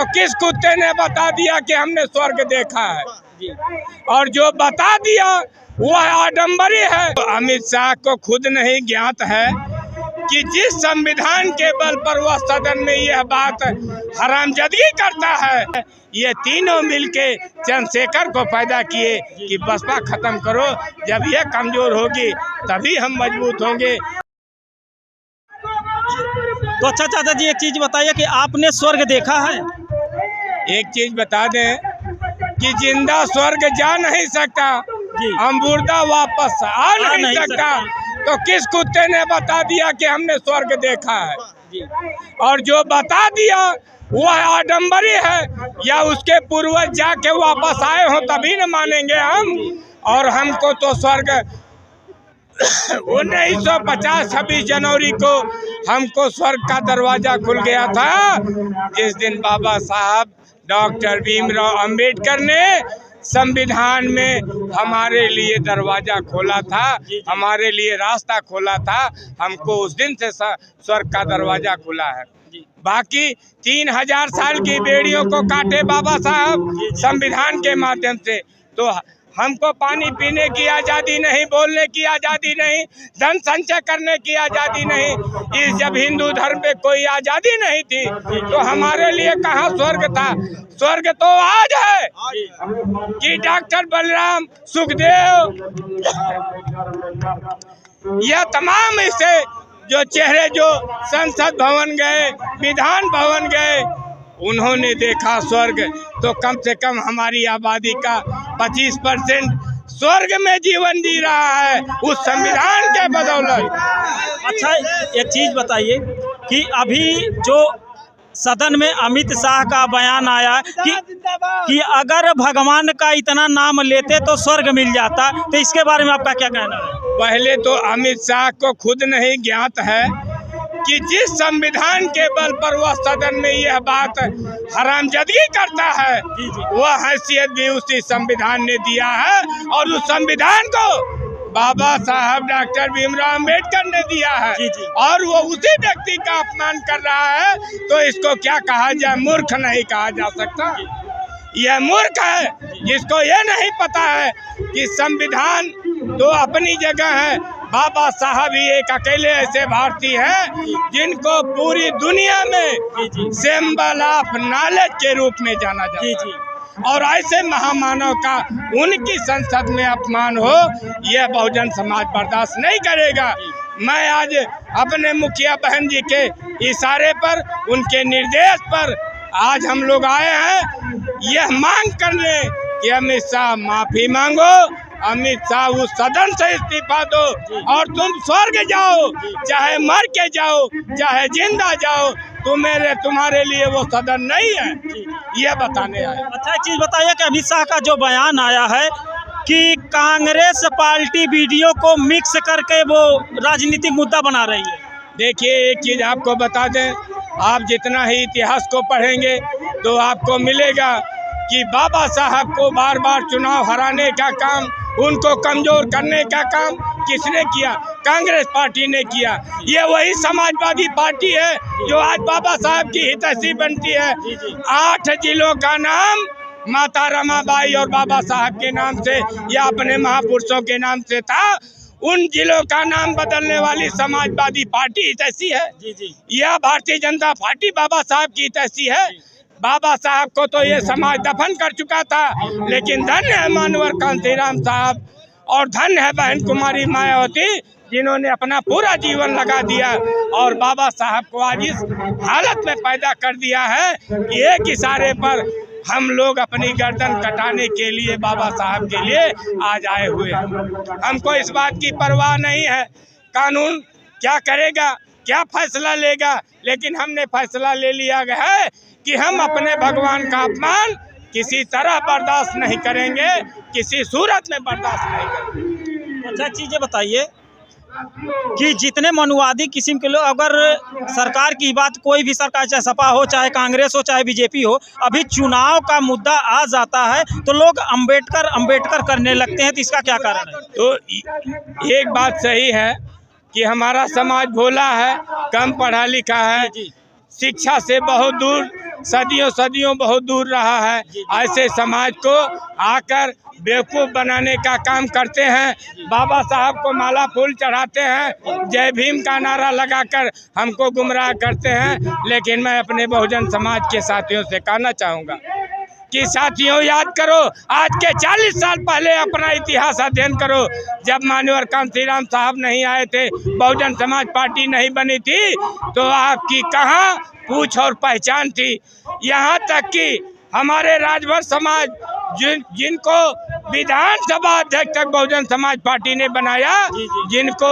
तो किस कुत्ते ने बता दिया कि हमने स्वर्ग देखा है? और जो बता दिया वो आडम्बरी है। अमित शाह को खुद नहीं ज्ञात है कि जिस संविधान के बल पर वह सदन में यह बात हरामजादगी करता है, ये तीनों मिलके चंद्रशेखर को पैदा किए कि बसपा खत्म करो। जब ये कमजोर होगी तभी हम मजबूत होंगे। तो अच्छा चाचा जी, एक चीज बताइए कि आपने स्वर्ग देखा है? एक चीज बता दें कि जिंदा स्वर्ग जा नहीं सकता, मुर्दा वापस आ नहीं सकता। तो किस कुत्ते ने बता दिया कि हमने स्वर्ग देखा है? और जो बता दिया वो आडम्बरी है, या उसके पूर्वज जाके वापस आए हो तभी न मानेंगे हम। और हमको तो स्वर्ग 1950 26 जनवरी को हमको स्वर्ग का दरवाजा खुल गया था, जिस दिन बाबा साहब डॉक्टर भीमराव अंबेडकर ने संविधान में हमारे लिए दरवाजा खोला था, हमारे लिए रास्ता खोला था। हमको उस दिन से स्वर्ग का दरवाजा खुला है। बाकी 3000 साल की बेड़ियों को काटे बाबा साहब संविधान के माध्यम से, तो हमको पानी पीने की आज़ादी नहीं, बोलने की आज़ादी नहीं, धन संचय करने की आज़ादी नहीं। इस जब हिंदू धर्म पे कोई आज़ादी नहीं थी तो हमारे लिए कहाँ स्वर्ग था? स्वर्ग तो आज है कि डॉक्टर बलराम, सुखदेव, यह तमाम इससे जो चेहरे जो संसद भवन गए, विधान भवन गए, उन्होंने देखा स्वर्ग। तो कम से कम हमारी आबादी का 25% स्वर्ग में जीवन जी रहा है उस संविधान के बदौलत। अच्छा, एक चीज बताइए कि अभी जो सदन में अमित शाह का बयान आया कि अगर भगवान का इतना नाम लेते तो स्वर्ग मिल जाता, तो इसके बारे में आपका क्या कहना है? पहले तो अमित शाह को खुद नहीं ज्ञात है कि जिस संविधान के बल पर वह सदन में यह बात हरामजादगी करता है, वह हैसियत भी उसी संविधान ने दिया है। और उस संविधान को बाबा साहब डॉक्टर भीमराव अंबेडकर ने दिया है, और वो उसी व्यक्ति का अपमान कर रहा है। तो इसको क्या कहा जाए? मूर्ख नहीं कहा जा सकता। यह मूर्ख है जिसको यह नहीं पता है कि संविधान तो अपनी जगह है। बाबा साहब ही एक अकेले ऐसे भारतीय हैं जिनको पूरी दुनिया में सिंबल ऑफ नॉलेज के रूप में जाना जाता है। और ऐसे महामानव का उनकी संसद में अपमान हो, यह बहुजन समाज बर्दाश्त नहीं करेगा। मैं आज अपने मुखिया बहन जी के इशारे पर, उनके निर्देश पर आज हम लोग आए हैं यह मांग करने कि अमित शाह माफी मांगो, अमित शाह उस सदन से इस्तीफा दो और तुम स्वर्ग जाओ, चाहे मर के जाओ चाहे जिंदा जाओ, तुम्हारे लिए वो सदन नहीं है, ये बताने आए। अच्छा, एक चीज बताइए कि अमित शाह का जो बयान आया है कि कांग्रेस पार्टी वीडियो को मिक्स करके वो राजनीतिक मुद्दा बना रही है। देखिए, एक चीज आपको बता दें, आप जितना ही इतिहास को पढ़ेंगे तो आपको मिलेगा कि बाबा साहब को बार बार चुनाव हराने का काम, उनको कमजोर करने का काम किसने किया? कांग्रेस पार्टी ने किया। ये वही समाजवादी पार्टी है जो आज बाबा साहब की हितैषी बनती है। 8 जिलों का नाम माता रमाबाई और बाबा साहब के नाम से या अपने महापुरुषों के नाम से था। उन जिलों का नाम बदलने वाली समाजवादी पार्टी हितैषी है। यह भारतीय जनता पार्टी बाबा साहब की हितैषी है। बाबा साहब को तो ये समाज दफन कर चुका था, लेकिन धन्य है मानवर कांतीराम साहब और धन्य है बहन कुमारी मायावती, जिन्होंने अपना पूरा जीवन लगा दिया और बाबा साहब को आज इस हालत में पैदा कर दिया है कि एक इशारे पर हम लोग अपनी गर्दन कटाने के लिए बाबा साहब के लिए आज आए हुए हैं। हमको इस बात की परवाह नहीं है कानून क्या करेगा, क्या फैसला लेगा, लेकिन हमने फैसला ले लिया है कि हम अपने भगवान का अपमान किसी तरह बर्दाश्त नहीं करेंगे, किसी सूरत में बर्दाश्त नहीं करेंगे। अच्छा, चीज़ें बताइए कि जितने मनुवादी किस्म के लोग, अगर सरकार की बात, कोई भी सरकार, चाहे सपा हो, चाहे कांग्रेस हो, चाहे बीजेपी हो, अभी चुनाव का मुद्दा आ जाता है तो लोग अंबेडकर करने लगते हैं, तो इसका क्या कारण है? तो एक बात सही है कि हमारा समाज भोला है, कम पढ़ा लिखा है, शिक्षा से बहुत दूर, सदियों बहुत दूर रहा है। ऐसे समाज को आकर बेवकूफ़ बनाने का काम करते हैं, बाबा साहब को माला फूल चढ़ाते हैं, जय भीम का नारा लगाकर हमको गुमराह करते हैं। लेकिन मैं अपने बहुजन समाज के साथियों से कहना चाहूँगा कि साथियों, याद करो आज के 40 साल पहले अपना इतिहास अध्ययन करो। जब मान्यवर कांशीराम साहब नहीं आए थे, बहुजन समाज पार्टी नहीं बनी थी, तो आपकी कहाँ पूछ और पहचान थी। यहाँ तक कि हमारे राजभर समाज जिनको विधानसभा अध्यक्ष तक बहुजन समाज पार्टी ने बनाया, जिनको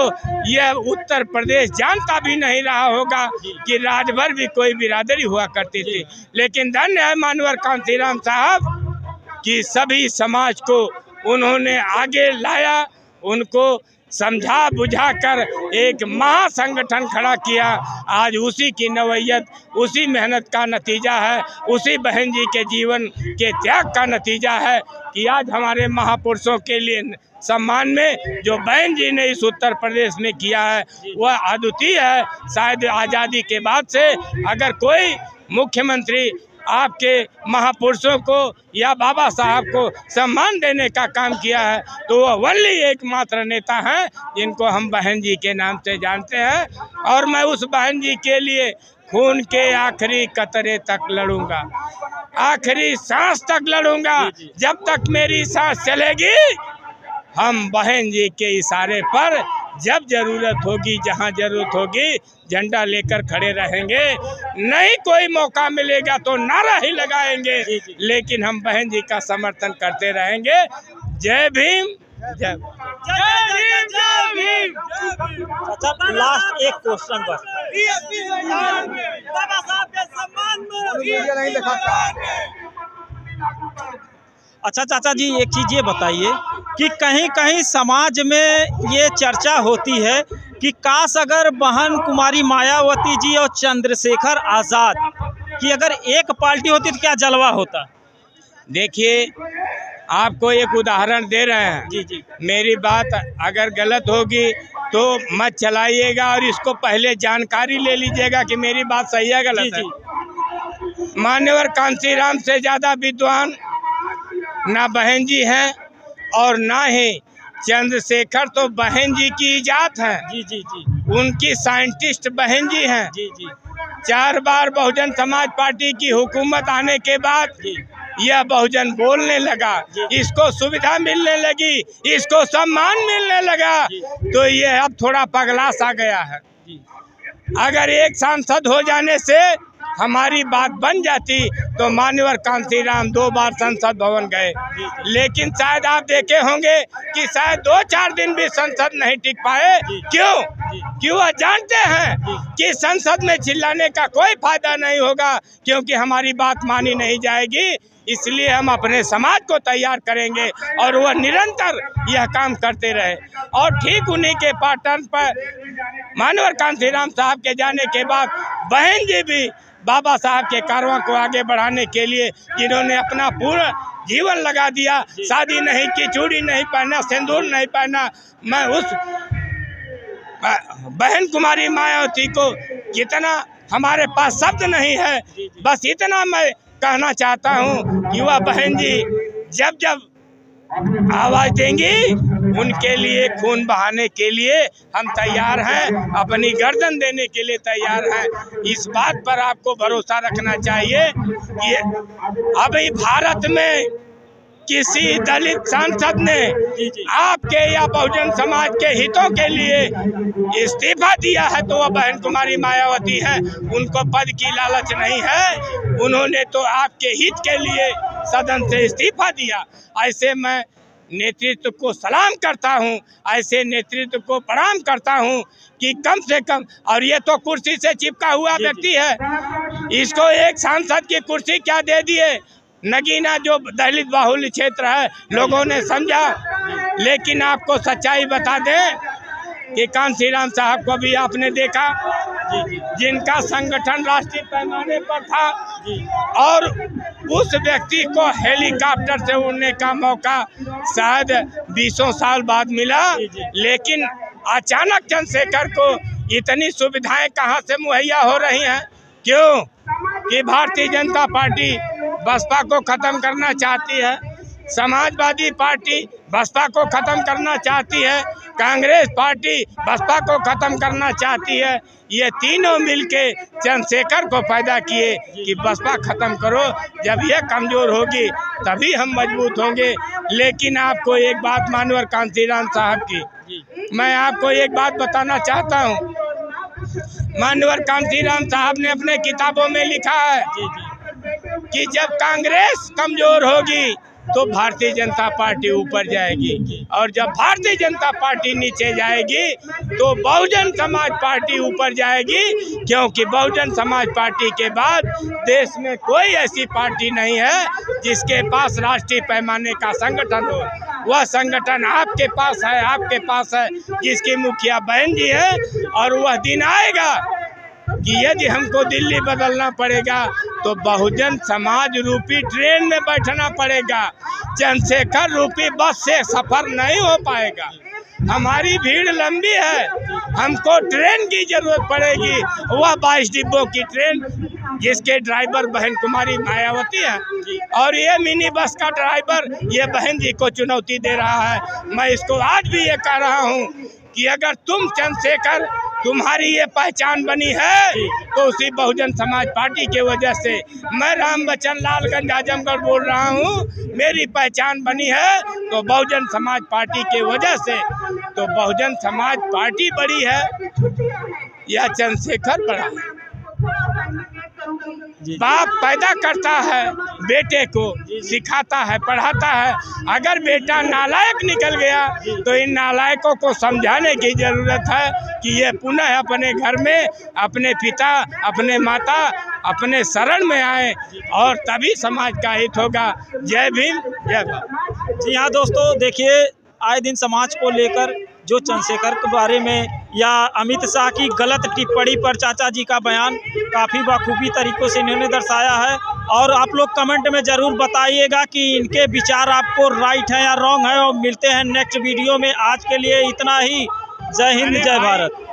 यह उत्तर प्रदेश जानता भी नहीं रहा होगा कि राजभर भी कोई बिरादरी हुआ करती थी। लेकिन धन्य है मान्यवर कांशीराम साहब कि सभी समाज को उन्होंने आगे लाया, उनको समझा बुझा कर एक महासंगठन खड़ा किया। आज उसी की नवैयत, उसी मेहनत का नतीजा है, उसी बहन जी के जीवन के त्याग का नतीजा है कि आज हमारे महापुरुषों के लिए सम्मान में जो बहन जी ने इस उत्तर प्रदेश में किया है वह अद्वितीय है। शायद आज़ादी के बाद से अगर कोई मुख्यमंत्री आपके महापुरुषों को या बाबा साहब को सम्मान देने का काम किया है तो वह वही एकमात्र नेता हैं जिनको हम बहन जी के नाम से जानते हैं। और मैं उस बहन जी के लिए खून के आखिरी कतरे तक लड़ूंगा, आखिरी सांस तक लड़ूंगा। जब तक मेरी सांस चलेगी हम बहन जी के इशारे पर जब जरूरत होगी, जहां जरूरत होगी, झंडा लेकर खड़े रहेंगे। नहीं कोई मौका मिलेगा तो नारा ही लगाएंगे, लेकिन हम बहन जी का समर्थन करते रहेंगे। जय भीम, जय भीम, जय भीम। अच्छा, लास्ट एक क्वेश्चन बस। बाबा साहब के सम्मान अच्छा चाचा जी, एक चीज़ ये बताइए कि कहीं कहीं समाज में ये चर्चा होती है कि काश अगर बहन कुमारी मायावती जी और चंद्रशेखर आज़ाद की अगर एक पार्टी होती तो क्या जलवा होता। देखिए, आपको एक उदाहरण दे रहे हैं। जी। मेरी मेरी बात अगर गलत होगी तो मत चलाइएगा और इसको पहले जानकारी ले लीजिएगा कि मेरी बात सही है गलत है। मान्यवर कांशीराम से ज़्यादा विद्वान ना बहन जी हैं और ना ही चंद्रशेखर तो बहन जी की इजात है। जी। उनकी साइंटिस्ट बहन जी हैं। जी। 4 बार बहुजन समाज पार्टी की हुकूमत आने के बाद यह बहुजन बोलने लगा, इसको सुविधा मिलने लगी, इसको सम्मान मिलने लगा, तो ये अब थोड़ा पगला सा गया है। अगर एक सांसद हो जाने से हमारी बात बन जाती तो मान्यवर कांशीराम 2 बार संसद भवन गए, लेकिन शायद आप देखे होंगे कि शायद 2-4 दिन भी संसद नहीं टिक पाए। क्यों? वह जानते हैं कि संसद में चिल्लाने का कोई फायदा नहीं होगा, क्योंकि हमारी बात मानी नहीं जाएगी। इसलिए हम अपने समाज को तैयार करेंगे और वह निरंतर यह काम करते रहे। और ठीक उन्हीं के पैटर्न पर मान्यवर कांशीराम साहब के जाने के बाद बहन जी भी बाबा साहब के कारवां को आगे बढ़ाने के लिए जिन्होंने अपना पूरा जीवन लगा दिया, शादी नहीं की, चूड़ी नहीं पहना, सिंदूर नहीं पहना। मैं उस बहन कुमारी मायावती को जितना हमारे पास शब्द नहीं है, बस इतना मैं कहना चाहता हूँ कि वह बहन जी जब जब आवाज देंगी उनके लिए खून बहाने के लिए हम तैयार हैं, अपनी गर्दन देने के लिए तैयार हैं। इस बात पर आपको भरोसा रखना चाहिए कि अभी भारत में किसी दलित सांसद ने आपके या बहुजन समाज के हितों के लिए इस्तीफा दिया है तो वह बहन कुमारी मायावती है। उनको पद की लालच नहीं है, उन्होंने तो आपके हित के लिए सदन से इस्तीफा दिया। ऐसे मैं नेतृत्व को सलाम करता हूं, ऐसे नेतृत्व को प्रणाम करता हूं कि कम से कम, और ये तो कुर्सी से चिपका हुआ व्यक्ति है, इसको एक सांसद की कुर्सी क्या दे दिए। नगीना जो दलित बाहुल्य क्षेत्र है लोगों ने समझा, लेकिन आपको सच्चाई बता दें कि कांशीराम साहब को भी आपने देखा, जिनका संगठन राष्ट्रीय पैमाने पर था, और उस व्यक्ति को हेलीकॉप्टर से उड़ने का मौका शायद 20 साल बाद मिला, लेकिन अचानक चंद्रशेखर को इतनी सुविधाएं कहां से मुहैया हो रही हैं। क्यों कि भारतीय जनता पार्टी बसपा को खत्म करना चाहती है, समाजवादी पार्टी बसपा को खत्म करना चाहती है, कांग्रेस पार्टी बसपा को खत्म करना चाहती है। ये तीनों मिलके चंद्रशेखर को पैदा किए कि बसपा खत्म करो, जब ये कमजोर होगी तभी हम मजबूत होंगे। लेकिन आपको एक बात मानवर कांतीराम साहब की मैं आपको एक बात बताना चाहता हूँ। मानवर कांतीराम साहब ने अपने किताबों में लिखा है कि जब कांग्रेस कमजोर होगी तो भारतीय जनता पार्टी ऊपर जाएगी, और जब भारतीय जनता पार्टी नीचे जाएगी तो बहुजन समाज पार्टी ऊपर जाएगी, क्योंकि बहुजन समाज पार्टी के बाद देश में कोई ऐसी पार्टी नहीं है जिसके पास राष्ट्रीय पैमाने का संगठन हो। वह संगठन आपके पास है, आपके पास है, जिसकी मुखिया बहन जी है। और वह दिन आएगा कि यदि हमको दिल्ली बदलना पड़ेगा तो बहुजन समाज रूपी ट्रेन में बैठना पड़ेगा, चंद्रशेखर रूपी बस से सफर नहीं हो पाएगा। हमारी भीड़ लंबी है, हमको ट्रेन की जरूरत पड़ेगी, वह 22 डिब्बों की ट्रेन जिसके ड्राइवर बहन कुमारी मायावती है, और ये मिनी बस का ड्राइवर ये बहन जी को चुनौती दे रहा है। मैं इसको आज भी ये कह रहा हूँ कि अगर तुम चंद्रशेखर तुम्हारी ये पहचान बनी है तो उसी बहुजन समाज पार्टी के वजह से। मैं राम बच्चन लालगंज आजमगढ़ बोल रहा हूँ, मेरी पहचान बनी है तो बहुजन समाज पार्टी के वजह से। तो बहुजन समाज पार्टी बड़ी है या चंद्रशेखर बड़ा है? बाप पैदा करता है, बेटे को सिखाता है, पढ़ाता है। अगर बेटा नालायक निकल गया तो इन नालायकों को समझाने की जरूरत है कि ये पुनः अपने घर में अपने पिता, अपने माता, अपने शरण में आए, और तभी समाज का हित होगा। जय भीम, जय भारत। जी हाँ दोस्तों, देखिए आए दिन समाज को लेकर जो चंद्रशेखर के बारे में या अमित शाह की गलत टिप्पणी पर चाचा जी का बयान काफ़ी बखूबी तरीक़ों से इन्होंने दर्शाया है। और आप लोग कमेंट में ज़रूर बताइएगा कि इनके विचार आपको राइट है या रॉन्ग है। और मिलते हैं नेक्स्ट वीडियो में। आज के लिए इतना ही। जय हिंद, जय भारत।